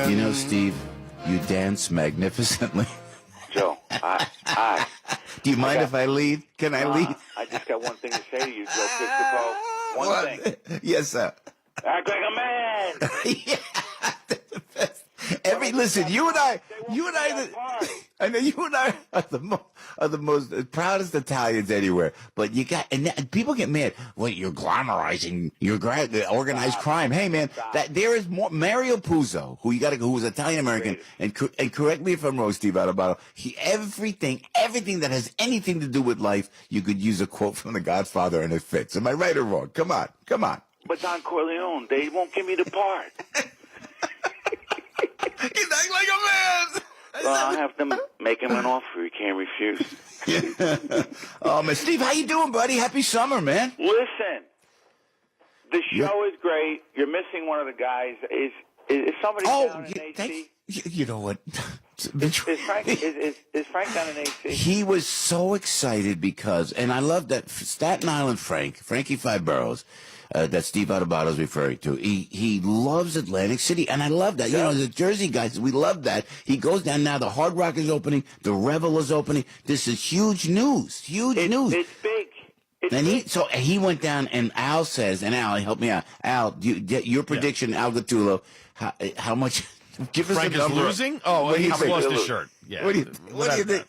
man. You know, Steve, you dance magnificently. Joe, I Do you mind if I leave? Can I leave? I just got one thing to say to you, Joe Piscopo. One thing. Yes, sir. Act like a man. Yeah. Listen, you and I, I know you and I are the most proudest Italians anywhere. But and people get mad. Well, you're glamorizing organized crime. Hey, man, that there is more. Mario Puzo, who was Italian American, and correct me if I'm wrong, Steve Adubato. Everything that has anything to do with life, you could use a quote from The Godfather, and it fits. Am I right or wrong? Come on. But Don Corleone, they won't give me the part. He's acting like a man. Well, I'll have to make him an offer he can't refuse. Yeah. Oh, man. Steve, how you doing, buddy? Happy summer, man. Listen, the show is great. You're missing one of the guys. Is somebody down in AC? You know what? Is Frank down in AC? He was so excited because, and I love that Staten Island Frankie Five Boroughs, that Steve Adubato is referring to. He loves Atlantic City, and I love that. Yeah. You know, the Jersey guys, we love that. He goes down now. The Hard Rock is opening. The Revel is opening. This is huge news. Huge news. It's big. So he went down, and Al says, and Al, help me out. Al, your prediction, Al Gattulo, how much? Give us Frank a number. Is losing? Oh, he's lost his shirt. Yeah. What do you think?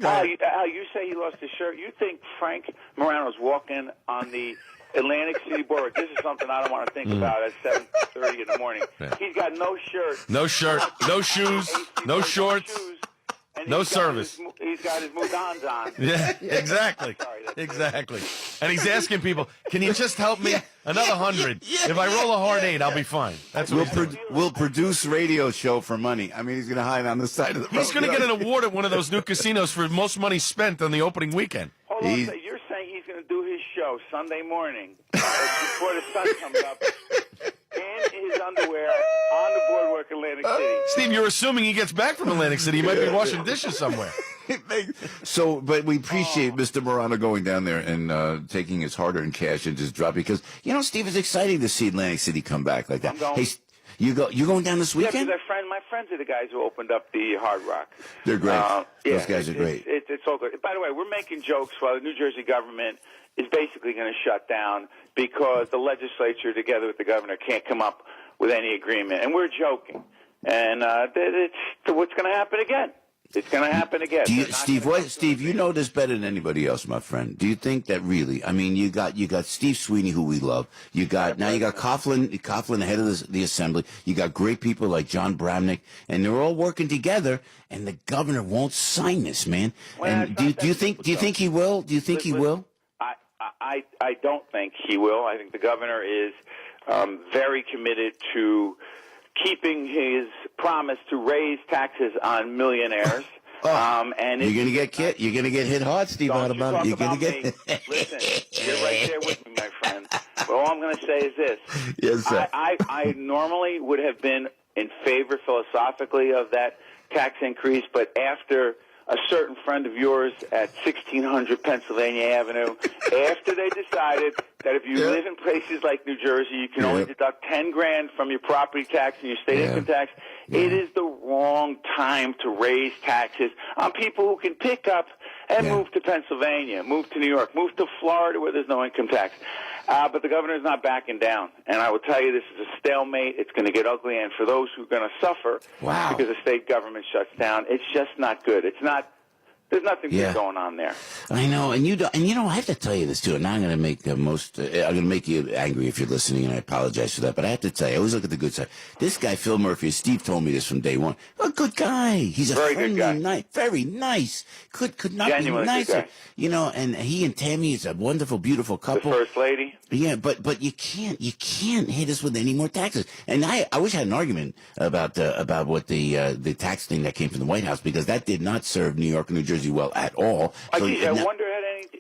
Al, you say he lost his shirt. You think Frank Morano's walking on the Atlantic City board? This is something I don't want to think about at 7:30 in the morning. Yeah. He's got no shirt. No shirt, no shoes, no shorts. No service. He's got his Mudans on. Yeah, exactly. Exactly. And he's asking people, can you just help me? Another 100. If I roll a hard 8, I'll be fine. That's what we'll produce radio show for money. I mean, he's going to hide on the side of the road. He's going to get an award at one of those new casinos for most money spent on the opening weekend. Hold on, you're saying he's going to do his show Sunday morning before the sun comes up in his underwear on the boardwalk in Atlantic City. Steve, you're assuming he gets back from Atlantic City. He might be washing dishes somewhere. But we appreciate Mr. Morano going down there and taking his hard-earned cash and just dropping, because, you know, Steve, it's exciting to see Atlantic City come back like that. Hey, you going down this weekend? Yeah, because my friends are the guys who opened up the Hard Rock. They're great. Those guys are great. It's all good. By the way, we're making jokes while the New Jersey government is basically going to shut down because the legislature, together with the governor, can't come up with any agreement. And we're joking. And it's what's going to happen again. It's going to happen again. Steve, you know this better than anybody else, my friend. Do you think that really? I mean, you got Steve Sweeney, who we love. You got Coughlin, the head of the assembly. You got great people like John Bramnick, and they're all working together. And the governor won't sign this, man. Well, and do you think he will? Do you think he will? I don't think he will. I think the governor is very committed to keeping his promise to raise taxes on millionaires. And you're gonna get hit hard, Steve. Listen, you're right there with me, my friend. But all I'm going to say is this: yes, sir. I normally would have been in favor philosophically of that tax increase, but after a certain friend of yours at 1600 Pennsylvania Avenue, after they decided that if you live in places like New Jersey, you can only deduct $10,000 from your property tax and your state income tax, it is the wrong time to raise taxes on people who can pick up and move to Pennsylvania, move to New York, move to Florida where there's no income tax. But the governor is not backing down. And I will tell you, this is a stalemate. It's going to get ugly. And for those who are going to suffer because the state government shuts down, it's just not good. It's not. There's nothing good going on there. I know, and you know, I have to tell you this too. And now I'm going to make I'm going to make you angry if you're listening, and I apologize for that. But I have to tell you, I always look at the good side. This guy, Phil Murphy, Steve told me this from day one. A good guy. He's a very friendly, good guy. very nice. Could not Genuinely be nicer. Good guy. You know, and he and Tammy is a wonderful, beautiful couple. The first lady. Yeah, but you can't hit us with any more taxes. And I wish I had an argument about what the tax thing that came from the White House, because that did not serve New York and New Jersey well at all. I wonder,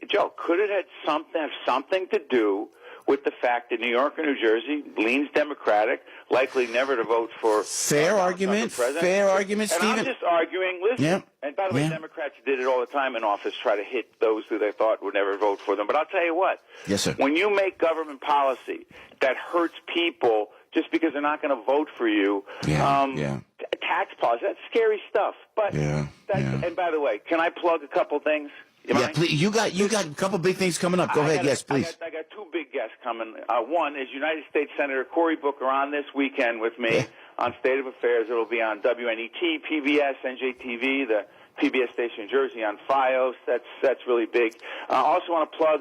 Joe, could it have something to do with the fact that New York and New Jersey leans Democratic, likely never to vote for fair argument, and Stephen. I'm just arguing. Listen, and by the way, Democrats did it all the time in office, try to hit those who they thought would never vote for them. But I'll tell you what, yes, sir. When you make government policy that hurts people just because they're not going to vote for you. Tax pause, that's scary stuff. But and by the way, can I plug a couple things? Please. You got a couple big things coming up. Go ahead. Yes, please. I got two big guests coming. One is United States Senator Cory Booker on this weekend with me on State of Affairs. It'll be on WNET, PBS, NJTV, the PBS station in Jersey on FiOS. That's really big. I also want to plug.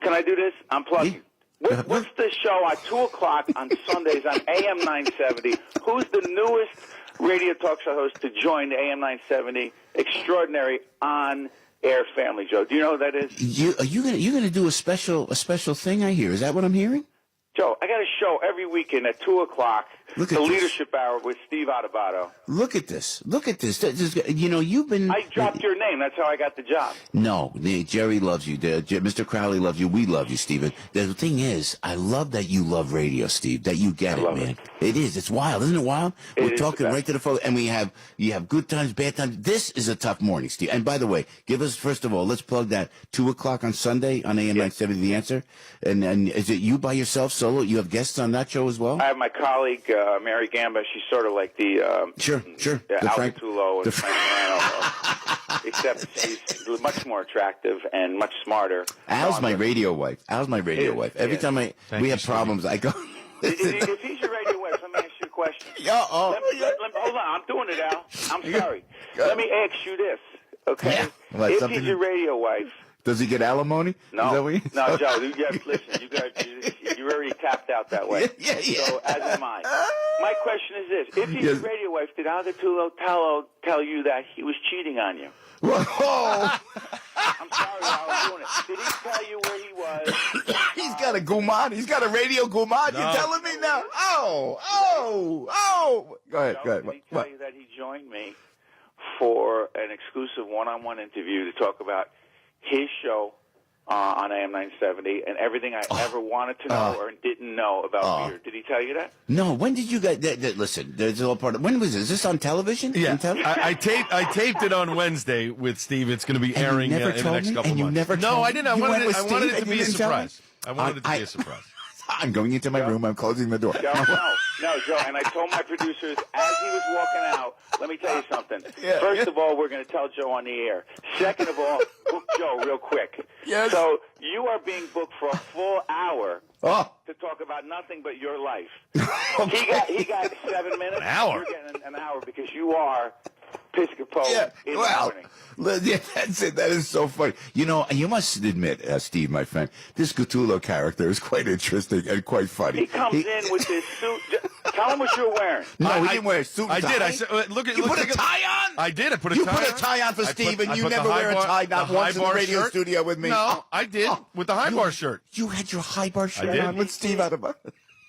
Can I do this? I'm plugging. What's the show at 2 o'clock on Sundays on AM970? Who's the newest radio talk show host to join the AM970 extraordinary on-air family, Joe? Do you know who that is? Are you gonna do a special thing? I hear. Is that what I'm hearing? Joe, I got a show every weekend at 2 o'clock, the Leadership Hour with Steve Adubato. Look at this. You've been... I dropped your name. That's how I got the job. No, Jerry loves you. Mr. Crowley loves you. We love you, Stephen. The thing is, I love that you love radio, Steve, that you get it, man. It is. It's wild. Isn't it wild? We're talking right to the phone, and you have good times, bad times. This is a tough morning, Steve. And by the way, give us, first of all, let's plug that 2 o'clock on Sunday on AM 970, The Answer. And is it you by yourself, solo? You have guests on that show as well? I have my colleague, Mary Gamba. She's sort of like the... Sure. Alcatulo and Frank Morano, except she's much more attractive and much smarter. Al's my radio wife. Every time we have problems, I go... If he's your radio wife, let me ask you a question. Hold on, I'm doing it, Al. I'm sorry. Let me ask you this, okay? Yeah. If he's your radio wife... Does he get alimony? No, no, Joe. Listen, you already tapped out that way. Yeah. So as am I. My question is this: if he's your radio wife, did Alcatulo tell you that he was cheating on you? Whoa! I'm sorry, I was doing it. Did he tell you where he was? He's got a gourmand. He's got a radio gourmand. No. You're telling me now? Oh! Go ahead. Did he tell you that he joined me for an exclusive one-on-one interview to talk about his show on AM 970 and everything I ever wanted to know or didn't know about beer? Did he tell you that? No. When did you guys? Listen, there's a little part of. When was this? Is this on television? Yeah, I taped it on Wednesday with Steve. It's going to be airing in the next couple months. You never told me? I didn't. I wanted it to be a surprise. I wanted it to be a surprise. I'm going into my room. I'm closing the door. No, Joe. And I told my producers as he was walking out, let me tell you something. First of all, we're going to tell Joe on the air. Second of all, book Joe real quick. Yes. So you are being booked for a full hour to talk about nothing but your life. Okay. He got 7 minutes. An hour. You're getting an hour because you are Piscopo in the morning. That's it. That is so funny. You must admit, Steve, my friend, this Cthulhu character is quite interesting and quite funny. He comes in with this suit. Tell him what you're wearing. No, he didn't wear a suit and tie. I did. I said, you put a tie on? I did. I put a tie on. You put a tie on for Steve, and you never wear a tie, not once in the radio studio with me. No, I did, with the high bar shirt. You had your high bar shirt on with Steve Adubato.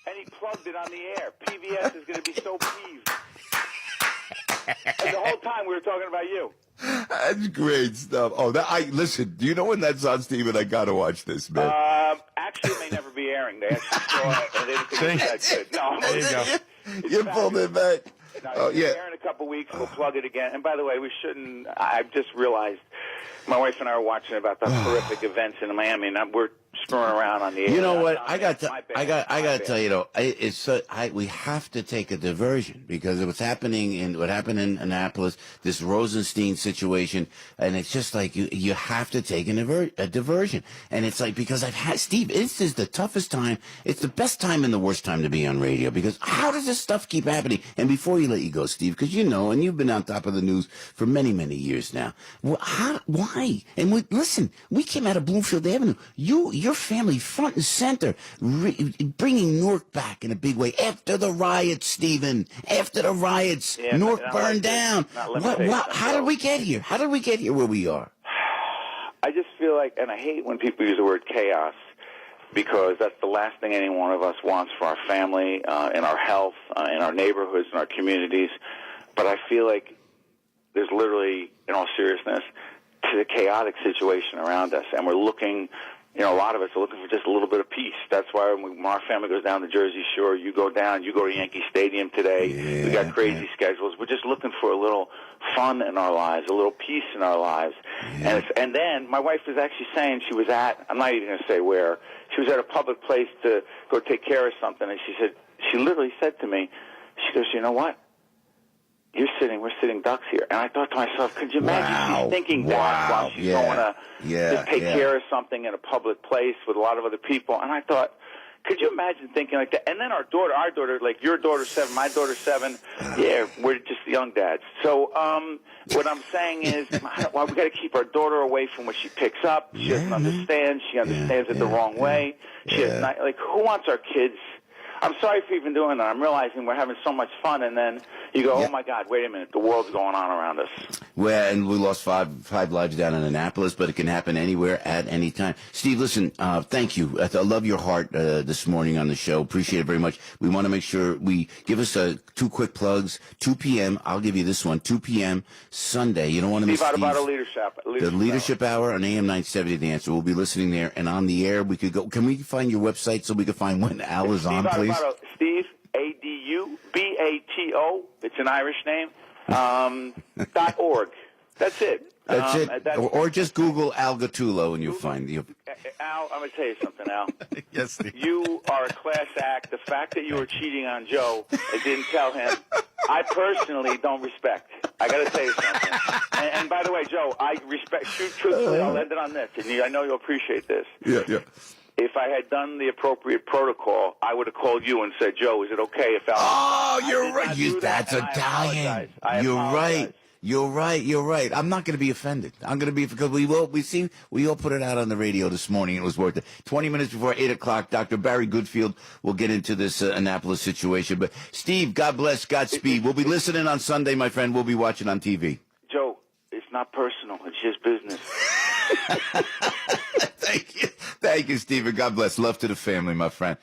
And he plugged it on the air. PBS is going to be so peeved. And the whole time we were talking about you. That's great stuff. Listen, do you know when that's on, Steven? I got to watch this, man. Actually, it may never be airing. They actually saw it, and they didn't think it was that good. No, there you go. You pulled it back. No, air in a couple weeks. We'll plug it again. And by the way, we shouldn't. I've just realized my wife and I were watching about the horrific events in Miami, and we're screwing around on the air. You know what? I got to tell you though. We have to take a diversion because of what happened in Annapolis, this Rosenstein situation, and it's just like you have to take a diversion. And it's like because Steve, this is the toughest time. It's the best time and the worst time to be on radio because how does this stuff keep happening? And before you let you go, Steve, because and you've been on top of the news for many, many years now. Why? And listen, we came out of Bloomfield Avenue. Your family front and center, bringing Newark back in a big way after the riots, Stephen. After the riots, Newark burned down. How did we get here? How did we get here where we are? I just feel like, and I hate when people use the word chaos, because that's the last thing any one of us wants for our family, in our health, in our neighborhoods, in our communities. But I feel like there's literally, in all seriousness, to the chaotic situation around us, and we're looking. A lot of us are looking for just a little bit of peace. That's why when our family goes down the Jersey Shore, you go down, you go to Yankee Stadium today. We got crazy schedules. We're just looking for a little fun in our lives, a little peace in our lives. And then my wife was actually saying she was at, I'm not even going to say where, she was at a public place to go take care of something, and she she literally said to me, she goes, you know what? We're sitting ducks here. And I thought to myself, could you imagine she's thinking that while she's going to take care of something in a public place with a lot of other people? And I thought, could you imagine thinking like that? And then our daughter, like your daughter's 7, my daughter's 7. Yeah, we're just young dads. So what I'm saying is, well, we got to keep our daughter away from what she picks up. She doesn't understand. She understands it the wrong way. She has not, like, who wants our kids? I'm sorry for even doing that. I'm realizing we're having so much fun, and then you go, oh, my God, wait a minute. The world's going on around us. Well, and we lost five lives down in Annapolis, but it can happen anywhere at any time. Steve, listen, thank you. I love your heart this morning on the show. Appreciate it very much. We want to make sure we give us 2 quick plugs. 2 p.m. I'll give you this one. 2 p.m. Sunday. You don't want to miss Steve Adubato the Leadership Hour on AM970. The Answer. We'll be listening there, and on the air we could go. Can we find your website so we can find when Al is on, please? Steve, Adubato, it's an Irish name, .org. That's it. That's it. Or just Google Al Gattulo and you'll find the... Al, I'm going to tell you something, Al. Yes, Steve. You are a class act. The fact that you were cheating on Joe and didn't tell him, I personally don't respect. I got to tell you something. And by the way, Joe, I respect, truthfully, I'll end it on this, and I know you'll appreciate this. Yeah. If I had done the appropriate protocol, I would have called you and said, Joe, is it okay if Al... Oh, you're right. That's Italian. You're right. I'm not going to be offended. I'm going to be, because we all put it out on the radio this morning. It was worth it. 20 minutes before 8 o'clock, Dr. Barry Goodfield will get into this Annapolis situation. But Steve, God bless, Godspeed. We'll be listening on Sunday, my friend. We'll be watching on TV. Joe, it's not personal. It's just business. Thank you, Steve. God bless. Love to the family, my friend.